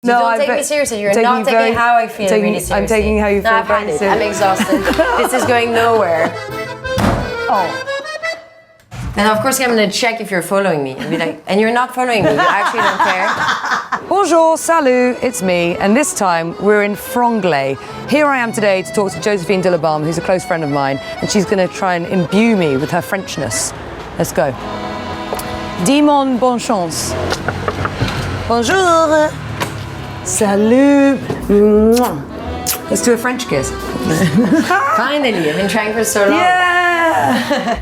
No, don't take me seriously. You're not taking how I feel really seriously. I'm taking how you feel. I've had it. I'm exhausted. This is going nowhere. Oh. And of course, I'm gonna check if you're following me and be like, and you're not following me. You actually don't care. Bonjour, salut, it's me, and this time we're in Franglais. Here I am today to talk to Josephine de Baume, who's a close friend of mine, and she's going to try and imbue me with her Frenchness. Let's go. Dis-moi bonne chance. Bonjour. Salut. Let's do a French kiss. Finally, I've been trying for so long. Yeah.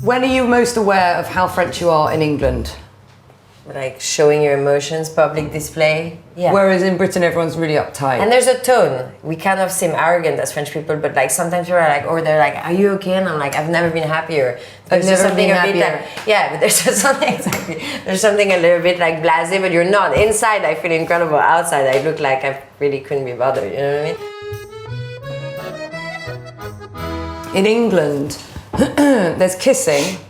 When are you most aware of how French you are in England? Like showing your emotions, public display. Yeah. Whereas in Britain, everyone's really uptight. And there's a tone. We kind of seem arrogant as French people, but like sometimes people are like, or they're like, "Are you okay?" And I'm like, "I've never been happier." I've never been a happier. bit like, yeah, but there's just something exactly. There's something a little bit like blasé, but you're not. Inside, I feel incredible. Outside, I look like I really couldn't be bothered. You know what I mean? In England, there's kissing.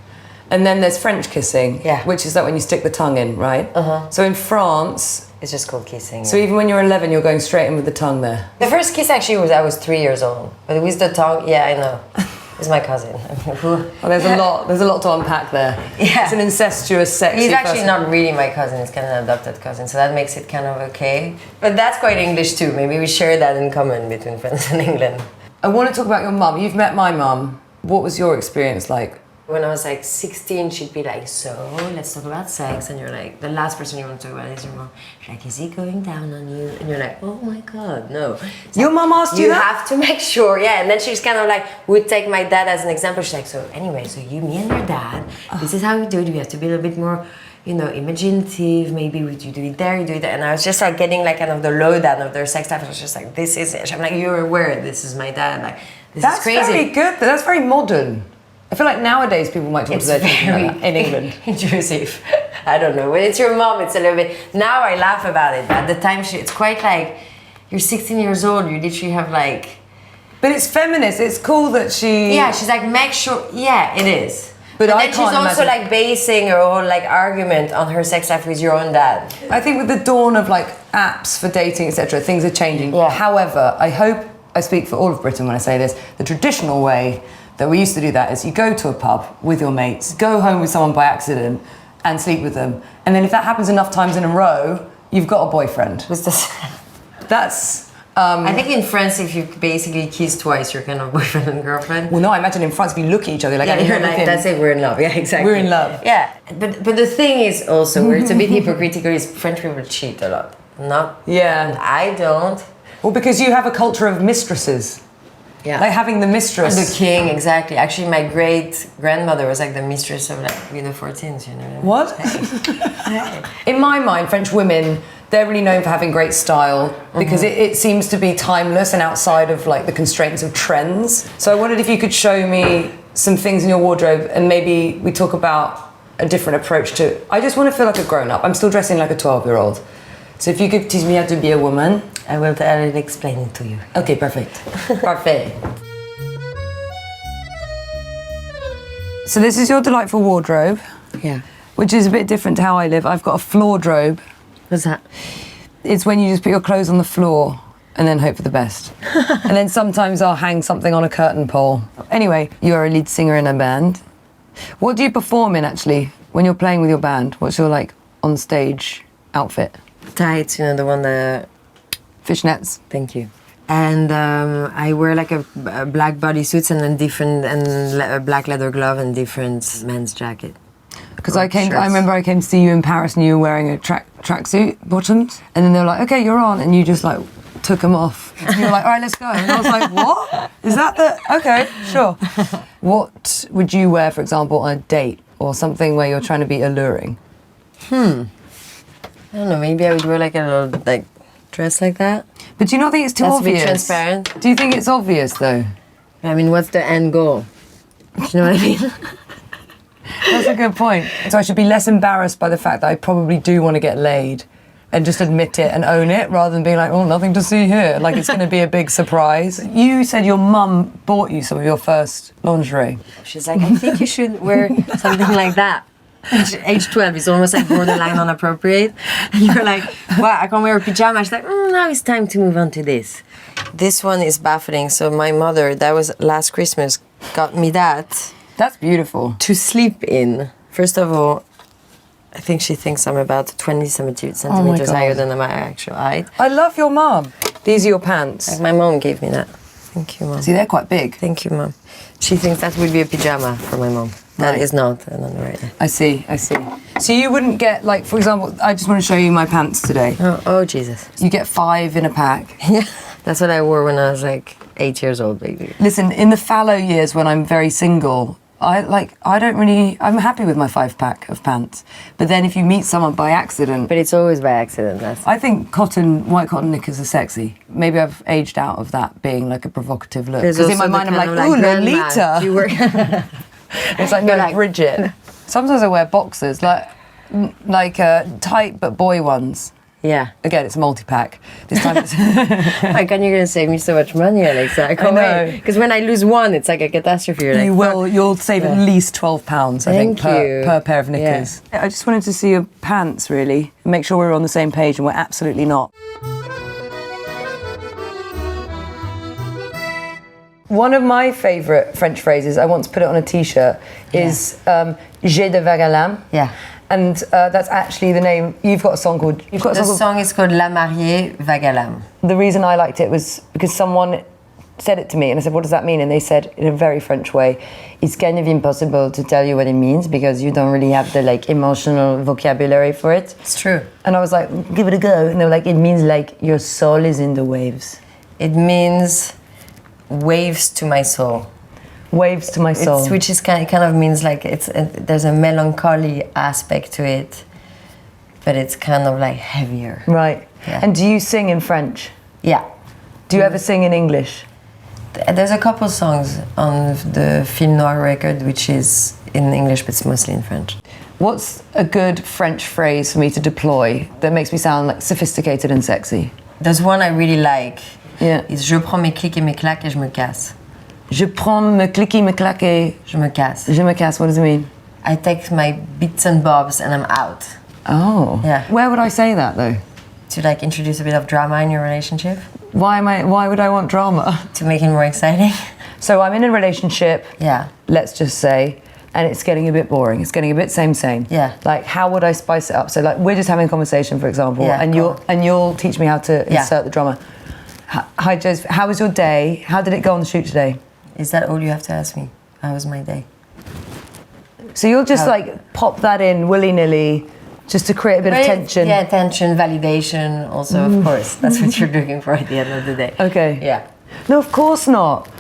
And then there's French kissing, which is like when you stick the tongue in, right? So in France, it's just called kissing. So even when you're 11, you're going straight in with the tongue there. The first kiss actually was I was 3 years old, but with the tongue, yeah, I know. It's my cousin. Well, there's a lot to unpack there. Yeah, it's an incestuous, sexy. He's actually not really my cousin. He's kind of an adopted cousin, so that makes it kind of okay. But that's quite English too. Maybe we share that in common between France and England. I want to talk about your mum. You've met my mum. What was your experience like? When I was like 16, she'd be like, "So, let's talk about sex." And you're like, the last person you want to talk about is your mom. She's like, "Is he going down on you?" And you're like, "Oh my God, no." It's your like, mom asked you that? You have to make sure, yeah. And then she's kind of like, would take my dad as an example. She's like, "So anyway, so you, me and your dad, this is how we do it. We have to be a little bit more, you know, imaginative. Maybe you do it there, you do it there." And I was just like getting like kind of the lowdown of their sex stuff. I was just like, this is it. I'm like, "You're aware, this is my dad. Like, this is crazy." That's very good, but that's very modern. I feel like nowadays people might talk to their children like in England. Intrusive. I don't know. When it's your mom, it's a little bit. Now I laugh about it, but at the time, it's quite like you're 16 years old. You literally have like. But it's feminist. It's cool that she. Yeah, she's like, make sure. Yeah, it is. But then she's also like basing her whole like argument on her sex life with your own dad. I think with the dawn of like apps for dating, etc., things are changing. Yeah. However, I hope I speak for all of Britain when I say this. The traditional way that we used to do that is you go to a pub with your mates, go home with someone by accident and sleep with them. And then if that happens enough times in a row, you've got a boyfriend. That's... I think in France, if you basically kiss twice, you're kind of boyfriend and girlfriend. Well, no, I imagine in France, if you look at each other, like... Yeah, you're like, that's it, we're in love. Yeah, exactly. We're in love. Yeah, but the thing is also, where it's a bit hypocritical, is French people cheat a lot. Not... Yeah. I don't. Well, because you have a culture of mistresses. Yeah. Like having the mistress. And the king, exactly. Actually, my great-grandmother was like the mistress of like Louis XIV, you know what I mean? What? In my mind, French women, they're really known for having great style because it seems to be timeless and outside of like the constraints of trends. So I wondered if you could show me some things in your wardrobe and maybe we talk about a different approach to... I just want to feel like a grown-up. I'm still dressing like a 12-year-old. So if you could teach me how to be a woman... I will explain it to you. Okay, perfect. Parfait. So this is your delightful wardrobe. Yeah. Which is a bit different to how I live. I've got a floordrobe. What's that? It's when you just put your clothes on the floor and then hope for the best. And then sometimes I'll hang something on a curtain pole. Anyway, you're a lead singer in a band. What do you perform in, actually, when you're playing with your band? What's your, like, on-stage outfit? Tights, you know, the one that... Fishnets. Thank you. And I wear like a black bodysuits and then a black leather glove and different men's jacket. Because I remember I came to see you in Paris and you were wearing a tracksuit bottoms, and then they were like, "Okay, you're on," and you just like took them off. And you were like, "All right, let's go." And I was like, "What? Is that the? Okay, sure." What would you wear, for example, on a date or something where you're trying to be alluring? I don't know. Maybe I would wear like a little like dress like that. But do you not think it's too obvious? That's a bit transparent. Do you think it's obvious though? I mean, what's the end goal? Do you know what I mean? That's a good point. So I should be less embarrassed by the fact that I probably do want to get laid and just admit it and own it rather than being like, oh, nothing to see here. Like it's going to be a big surprise. You said your mum bought you some of your first lingerie. She's like, I think you should wear something like that. Age 12 is almost like borderline inappropriate. And you're like, well, I can't wear a pajama. She's like, now it's time to move on to this. This one is baffling. So my mother, that was last Christmas, got me that. That's beautiful. To sleep in. First of all, I think she thinks I'm about 20 centimeters higher than my actual height. I love your mum. These are your pants. Like my mom gave me that. Thank you, Mom. See, they're quite big. Thank you, Mom. She thinks that would be a pyjama for my mom. That is not an underwear. I see. So you wouldn't get, like, for example, I just want to show you my pants today. Oh, Jesus. You get 5 in a pack. Yeah. That's what I wore when I was like 8 years old, baby. Listen, in the fallow years when I'm very single, I'm happy with my 5-pack of pants. But then if you meet someone by accident... But it's always by accident. I think white cotton knickers are sexy. Maybe I've aged out of that being like a provocative look. Because in my mind I'm like, ooh, Lolita. It's like, no, like Bridget. Sometimes I wear boxers, like tight but boy ones. Yeah. Again, it's a multi-pack. This time it's... My God, you're going to save me so much money, Alexa. I can't wait. Because when I lose one, it's like a catastrophe. You'll save at least £12, I think, per pair of knickers. Yeah. I just wanted to see your pants, really, and make sure we're on the same page, and we're absolutely not. One of my favourite French phrases, I want to put it on a T-shirt, is J'ai de vague à l'âme. Yeah. And that's actually the name. You've got a song called... The song is called La Mariée Vague à l'âme. The reason I liked it was because someone said it to me, and I said, what does that mean? And they said, in a very French way, it's kind of impossible to tell you what it means because you don't really have the like emotional vocabulary for it. It's true. And I was like, give it a go. And they were like, it means like your soul is in the waves. It means waves to my soul. Waves to my soul. Which is kind of means like there's a melancholy aspect to it, but it's kind of like heavier. Right. Yeah. And do you sing in French? Yeah. Do you ever sing in English? There's a couple songs on the Film Noir record which is in English, but it's mostly in French. What's a good French phrase for me to deploy that makes me sound like sophisticated and sexy? There's one I really like. Yeah. It's Je prends mes clics et mes claques et je me casse. Je prends me cliquer, me claquer. Je me casse. Je me casse, what does it mean? I take my bits and bobs and I'm out. Oh. Yeah. Where would I say that though? To like introduce a bit of drama in your relationship. Why would I want drama? To make it more exciting. So I'm in a relationship. Yeah. Let's just say, and it's getting a bit boring. It's getting a bit same. Yeah. Like, how would I spice it up? So like, we're just having a conversation, for example, Yeah, and you'll teach me how to insert the drama. Hi, Josephine. How was your day? How did it go on the shoot today? Is that all you have to ask me? How was my day? So you'll just like pop that in willy-nilly, just to create a bit of tension. Yeah, tension, validation. Also, of course, that's what you're looking for at the end of the day. Okay. Yeah. No, of course not.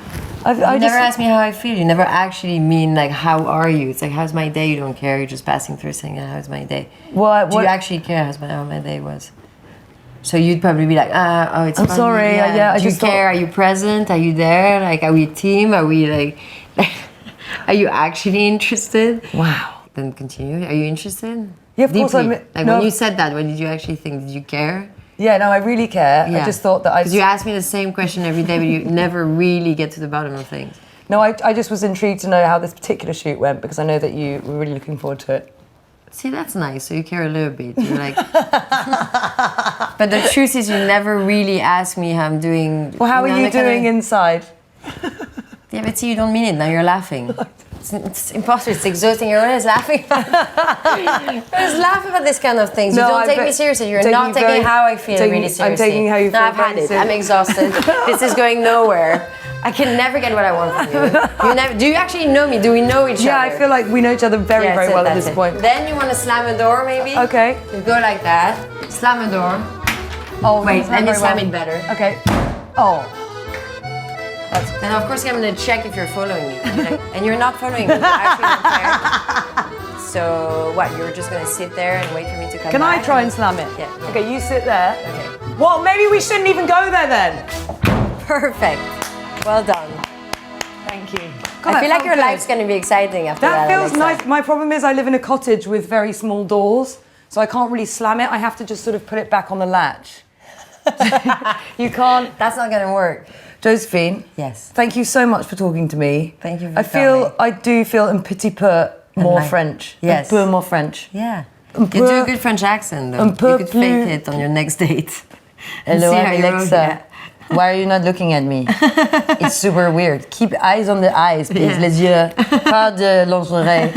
You never ask me how I feel. You never actually mean like, how are you? It's like, how's my day? You don't care. You're just passing through saying, how's my day? Do you actually care how my day was? So you'd probably be like, oh, it's I'm funny. sorry. Yeah, Do you care? Are you present? Are you there? Like, are we a team? Are we like, are you actually interested? Wow. Then continue. Are you interested? Yeah, of course I'm. When you said that, what did you actually think? Did you care? Yeah, no, I really care. Yeah. I just thought that Because you ask me the same question every day, but you never really get to the bottom of things. No, I just was intrigued to know how this particular shoot went because I know that you were really looking forward to it. See, that's nice. So you care a little bit. You're like, but the truth is, you never really ask me how I'm doing. Well, how are you doing inside? Yeah, but see, you don't mean it. Now you're laughing. It's impossible. It's exhausting. You're always laughing. Just laugh about this kind of things. You don't take me seriously. You're not taking how I feel really seriously. I'm taking how you feel. No, I've had it. I'm exhausted. This is going nowhere. I can never get what I want from you. Do you actually know me? Do we know each other? Yeah, I feel like we know each other very well at this point. Then you want to slam a door, maybe? Okay. You go like that. Slam a door. Oh, wait, then you slam it better. Okay. Oh. Then of course I'm gonna check if you're following me. And you're not following me. You actually don't care. So what? You're just gonna sit there and wait for me to come Can back? I try and slam it? Yeah. Okay, you sit there. Okay. Well, maybe we shouldn't even go there then. Perfect. Well done. Thank you. I feel like your life's gonna be exciting after that. That feels Alexa. nice. My problem is I live in a cottage with very small doors. so I can't really slam it. I have to just sort of put it back on the latch. You can't. That's not gonna work. Josephine. Yes. Thank you so much for talking to me. Thank you for coming. I do feel un petit peu more French. Yes. Un peu more French. Yeah. You do a good French accent though. You could fake it on your next date. Hello, See how you Alexa. Why are you not looking at me? It's super weird. Keep eyes on the eyes, please. Yeah. Les yeux. Pas de l'oreille.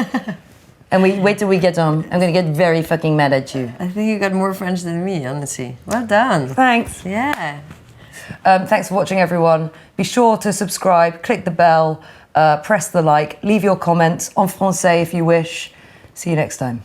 And wait till we get home. I'm gonna get very fucking mad at you. I think you got more French than me, honestly. Well done. Thanks. Yeah. Thanks for watching, everyone. Be sure to subscribe, click the bell, press the like, leave your comments en français if you wish. See you next time.